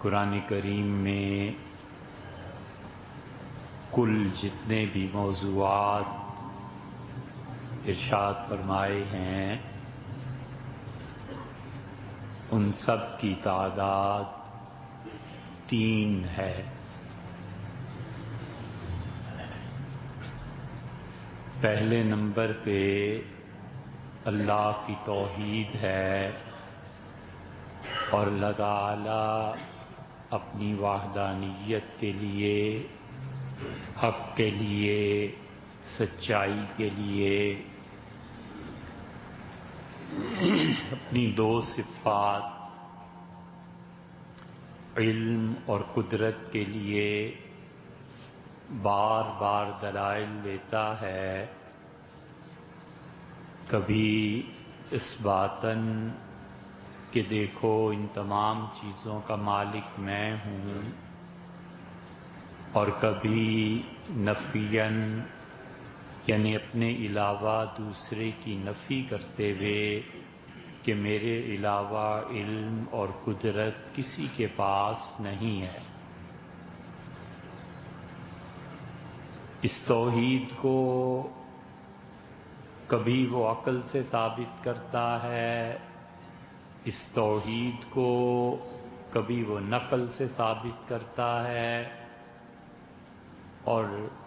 قرآن کریم میں کل جتنے بھی موضوعات ارشاد فرمائے ہیں ان سب کی تعداد 3 ہے۔ پہلے نمبر پہ اللہ کی توحید ہے اور اللہ تعالی اپنی وحدانیت کے لیے، حق کے لیے، سچائی کے لیے اپنی 2 صفات علم اور قدرت کے لیے بار بار دلائل دیتا ہے، کبھی اس باتاً کہ دیکھو ان تمام چیزوں کا مالک میں ہوں، اور کبھی نفیاً یعنی اپنے علاوہ دوسرے کی نفی کرتے ہوئے کہ میرے علاوہ علم اور قدرت کسی کے پاس نہیں ہے۔ اس توحید کو کبھی وہ عقل سے ثابت کرتا ہے، اس توحید کو کبھی وہ نقل سے ثابت کرتا ہے، اور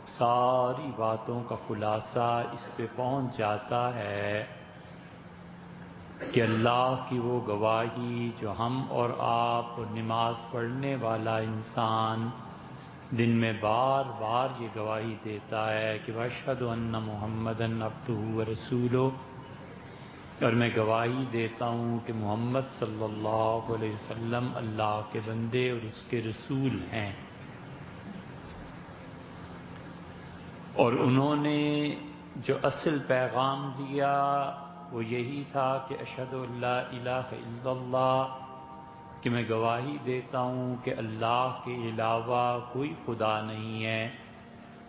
ساری باتوں کا خلاصہ اس پہ پہنچ جاتا ہے کہ اللہ کی وہ گواہی جو ہم اور آپ اور نماز پڑھنے والا انسان دن میں بار بار یہ گواہی دیتا ہے کہ وَأَشْهَدُ أَنَّ مُحَمَّدًا عَبْدُهُ وَرَسُولُهُ، اور میں گواہی دیتا ہوں کہ محمد صلی اللہ علیہ وسلم اللہ کے بندے اور اس کے رسول ہیں۔ اور انہوں نے جو اصل پیغام دیا وہ یہی تھا کہ اشہد ان لا الہ الا اللہ، کہ میں گواہی دیتا ہوں کہ اللہ کے علاوہ کوئی خدا نہیں ہے،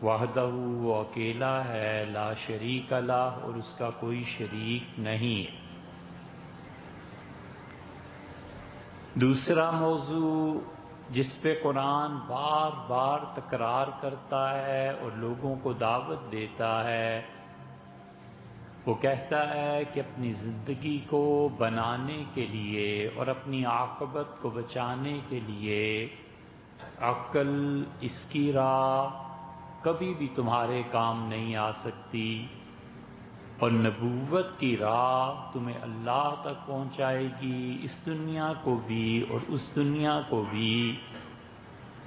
وحدہ وہ اکیلا ہے، لا شریک لہ اور اس کا کوئی شریک نہیں ہے۔ دوسرا موضوع جس پہ قرآن بار بار تکرار کرتا ہے اور لوگوں کو دعوت دیتا ہے، وہ کہتا ہے کہ اپنی زندگی کو بنانے کے لیے اور اپنی عاقبت کو بچانے کے لیے عقل، اس کی راہ کبھی بھی تمہارے کام نہیں آ سکتی، اور نبوت کی راہ تمہیں اللہ تک پہنچائے گی، اس دنیا کو بھی اور اس دنیا کو بھی۔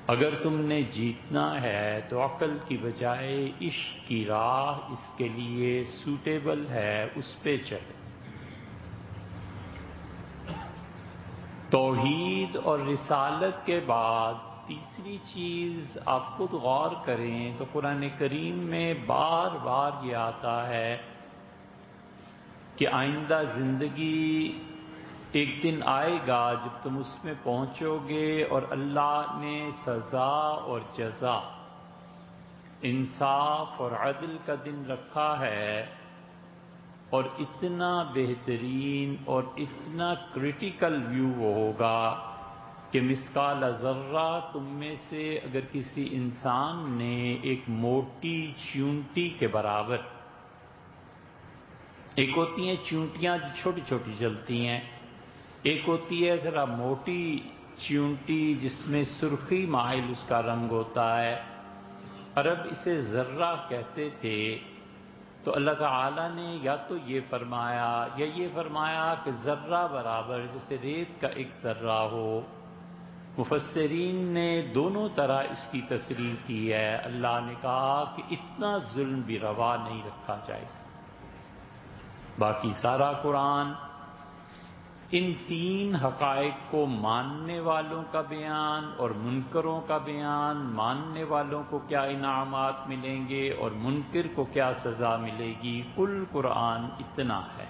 اگر تم نے جیتنا ہے تو عقل کی بجائے عشق کی راہ اس کے لیے سوٹیبل ہے، اس پہ چلے۔ توحید اور رسالت کے بعد تیسری چیز آپ خود غور کریں تو قرآن کریم میں بار بار یہ آتا ہے کہ آئندہ زندگی ایک دن آئے گا جب تم اس میں پہنچو گے اور اللہ نے سزا اور جزا، انصاف اور عدل کا دن رکھا ہے، اور اتنا بہترین اور اتنا کریٹیکل ویو وہ ہوگا کہ مثقال ذرہ تم میں سے اگر کسی انسان نے ایک موٹی چیونٹی کے برابر، ایک ہوتی ہیں چیونٹیاں جو چھوٹی چھوٹی چلتی ہیں، ایک ہوتی ہے ذرا موٹی چیونٹی جس میں سرخی مائل اس کا رنگ ہوتا ہے، عرب اسے ذرہ کہتے تھے، تو اللہ تعالیٰ نے یا تو یہ فرمایا یا یہ فرمایا کہ ذرہ برابر جیسے ریت کا ایک ذرہ ہو۔ مفسرین نے دونوں طرح اس کی تصریح کی ہے۔ اللہ نے کہا کہ اتنا ظلم بھی روا نہیں رکھا جائے۔ باقی سارا قرآن ان 3 حقائق کو ماننے والوں کا بیان اور منکروں کا بیان، ماننے والوں کو کیا انعامات ملیں گے اور منکر کو کیا سزا ملے گی، کل قرآن اتنا ہے۔